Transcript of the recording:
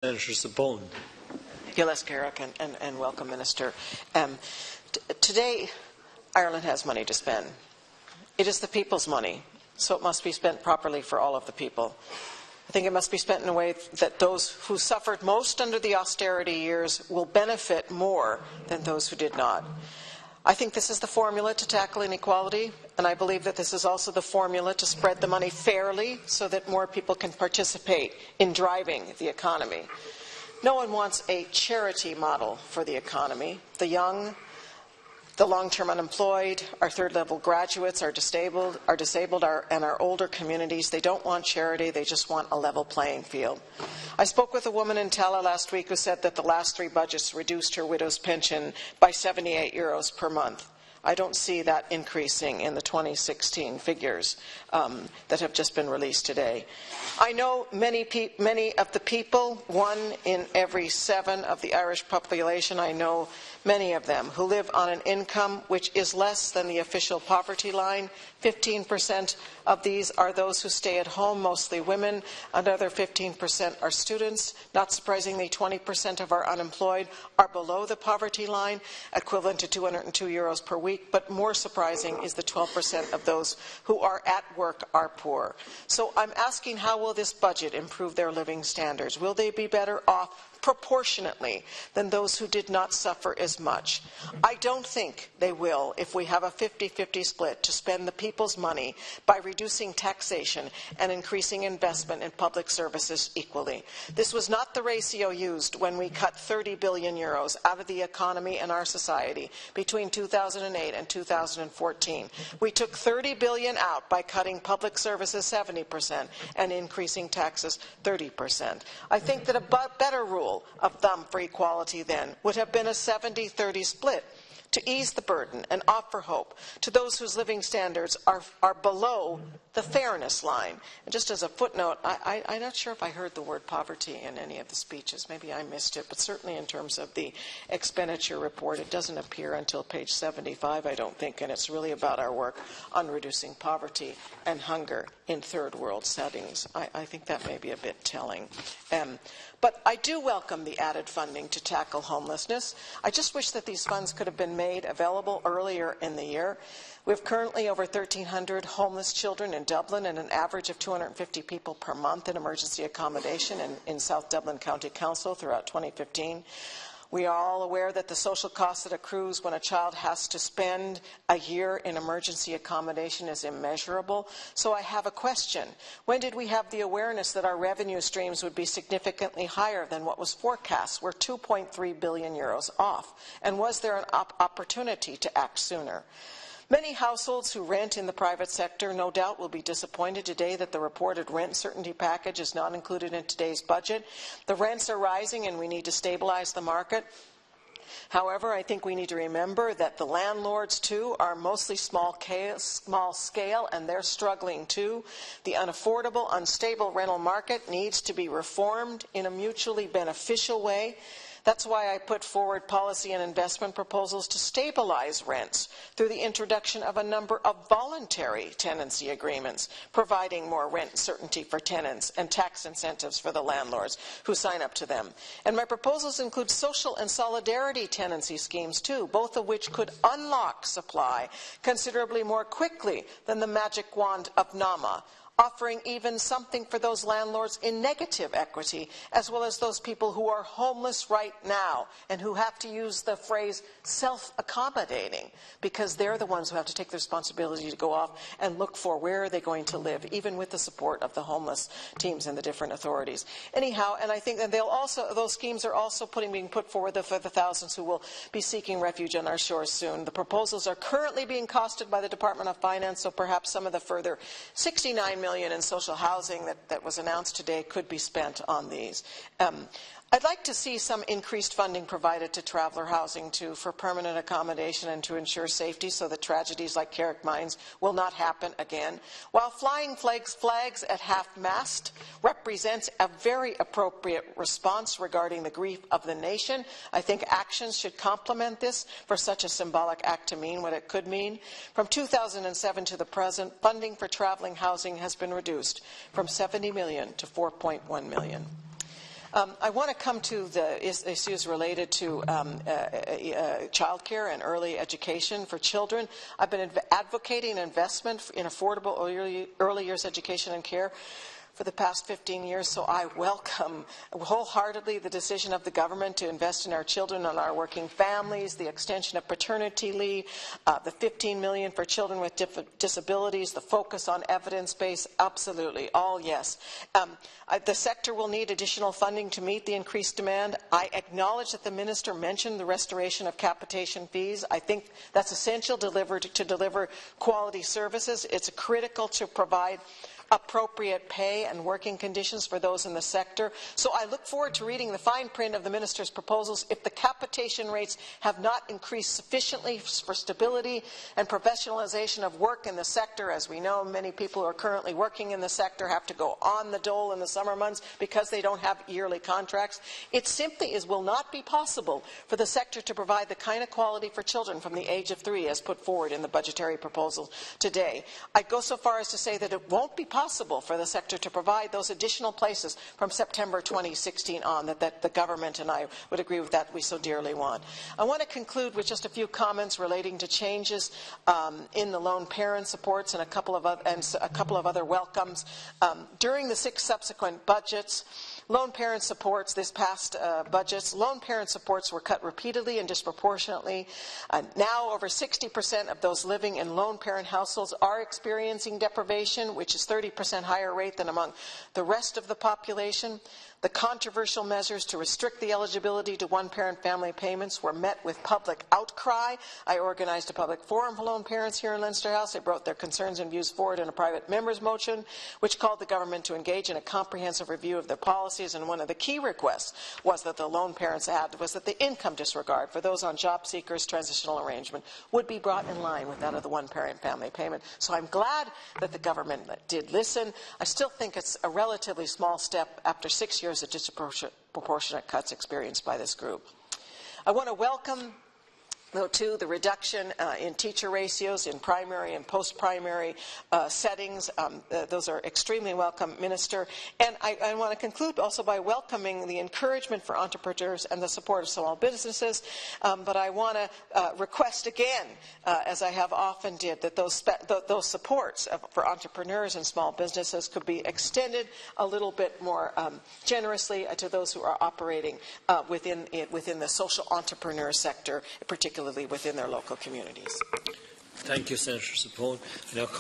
Senator Zappone. Gilles Carrick, and welcome, Minister. Today, Ireland has money to spend. It is the people's money, so it must be spent properly for all of the people. I think it must be spent in a way that those who suffered most under the austerity years will benefit more than those who did not. I think this is the formula to tackle inequality, and I believe that this is also the formula to spread the money fairly so that more people can participate in driving the economy. No one wants a charity model for the economy. The young, the long-term unemployed, our third-level graduates, our disabled, and our older communities, they don't want charity, they just want a level playing field. I spoke with a woman in Tala last week who said that the last 3 budgets reduced her widow's pension by €78 per month. I don't see that increasing in the 2016 figures that have just been released today. I know many of the people, 1 in every 7 of the Irish population, I know many of them who live on an income which is less than the official poverty line. 15% of these are those who stay at home, mostly women. Another 15% are students. Not surprisingly, 20% of our unemployed are below the poverty line, equivalent to €202 per week. But more surprising is the 12% of those who are at work are poor. So I'm asking, how will this budget improve their living standards? Will they be better off proportionately than those who did not suffer as much? I don't think they will if we have a 50-50 split to spend the people's money by reducing taxation and increasing investment in public services equally. This was not the ratio used when we cut €30 billion out of the economy and our society between 2008 and 2014. We took $30 billion out by cutting public services 70% and increasing taxes 30%. I think that a better rule of thumb for equality then would have been a 70-30 split to ease the burden and offer hope to those whose living standards are below the fairness line. And just as a footnote, I'm not sure if I heard the word poverty in any of the speeches. Maybe I missed it, but certainly in terms of the expenditure report, it doesn't appear until page 75, I don't think, and it's really about our work on reducing poverty and hunger in third world settings. I think that may be a bit telling. But I do welcome the added funding to tackle homelessness. I just wish that these funds could have been made available earlier in the year. We have currently over 1,300 homeless children in Dublin and an average of 250 people per month in emergency accommodation in South Dublin County Council throughout 2015. We are all aware that the social cost that accrues when a child has to spend a year in emergency accommodation is immeasurable. So I have a question. When did we have the awareness that our revenue streams would be significantly higher than what was forecast? We're €2.3 billion off. And was there an opportunity to act sooner? Many households who rent in the private sector no doubt will be disappointed today that the reported rent certainty package is not included in today's budget. The rents are rising and we need to stabilize the market. However, I think we need to remember that the landlords, too, are mostly small scale, and they're struggling, too. The unaffordable, unstable rental market needs to be reformed in a mutually beneficial way. That's why I put forward policy and investment proposals to stabilize rents through the introduction of a number of voluntary tenancy agreements, providing more rent certainty for tenants and tax incentives for the landlords who sign up to them. And my proposals include social and solidarity tenancy schemes too, both of which could unlock supply considerably more quickly than the magic wand of NAMA, offering even something for those landlords in negative equity, as well as those people who are homeless right now and who have to use the phrase self-accommodating, because they're the ones who have to take the responsibility to go off and look for where are they going to live, even with the support of the homeless teams and the different authorities. Anyhow, and I think that those schemes are also being put forward for the thousands who will be seeking refuge on our shores soon. The proposals are currently being costed by the Department of Finance, so perhaps some of the further $69 million in social housing that was announced today could be spent on these. I'd like to see some increased funding provided to traveller housing too, for permanent accommodation and to ensure safety so that tragedies like Carrick Mines will not happen again. While flying flags at half-mast represents a very appropriate response regarding the grief of the nation, I think actions should complement this for such a symbolic act to mean what it could mean. From 2007 to the present, funding for travelling housing has been reduced from $70 million to $4.1 million. I want to come to the issues related to childcare and early education for children. I've been advocating investment in affordable early years education and care for the past 15 years, so I welcome wholeheartedly the decision of the government to invest in our children and our working families, the extension of paternity leave, the $15 million for children with disabilities, the focus on evidence-based, absolutely, all yes. The sector will need additional funding to meet the increased demand. I acknowledge that the minister mentioned the restoration of capitation fees. I think that's essential to deliver quality services. It's critical to provide appropriate pay and working conditions for those in the sector. So I look forward to reading the fine print of the minister's proposals. If the capitation rates have not increased sufficiently for stability and professionalization of work in the sector, as we know, many people who are currently working in the sector have to go on the dole in the summer months because they don't have yearly contracts. It simply will not be possible for the sector to provide the kind of quality for children from the age of 3 as put forward in the budgetary proposal today. I'd go so far as to say that it won't be possible for the sector to provide those additional places from September 2016 on that the government and I would agree with that we so dearly want. I want to conclude with just a few comments relating to changes in the lone parent supports and a couple of other welcomes. During the 6 subsequent budgets, lone parent supports, this past budgets, lone parent supports were cut repeatedly and disproportionately. Now over 60% of those living in lone parent households are experiencing deprivation, which is 30% higher rate than among the rest of the population. The controversial measures to restrict the eligibility to one-parent family payments were met with public outcry. I organized a public forum for lone parents here in Leinster House. They brought their concerns and views forward in a private members' motion, which called the government to engage in a comprehensive review of their policies. And one of the key requests was that the lone parents had was that the income disregard for those on job seekers transitional arrangement would be brought in line with that of the one-parent family payment. So I'm glad that the government did listen. I still think it's a relatively small step after 6 years of disproportionate cuts experienced by this group. I want to welcome, though, too, the reduction in teacher ratios in primary and post-primary settings. Those are extremely welcome, Minister. And I want to conclude also by welcoming the encouragement for entrepreneurs and the support of small businesses. But I want to request again, as I have often did, that those supports for entrepreneurs and small businesses could be extended a little bit more generously to those who are operating within the social entrepreneur sector, particularly within their local communities. Thank you, Senator Zappone.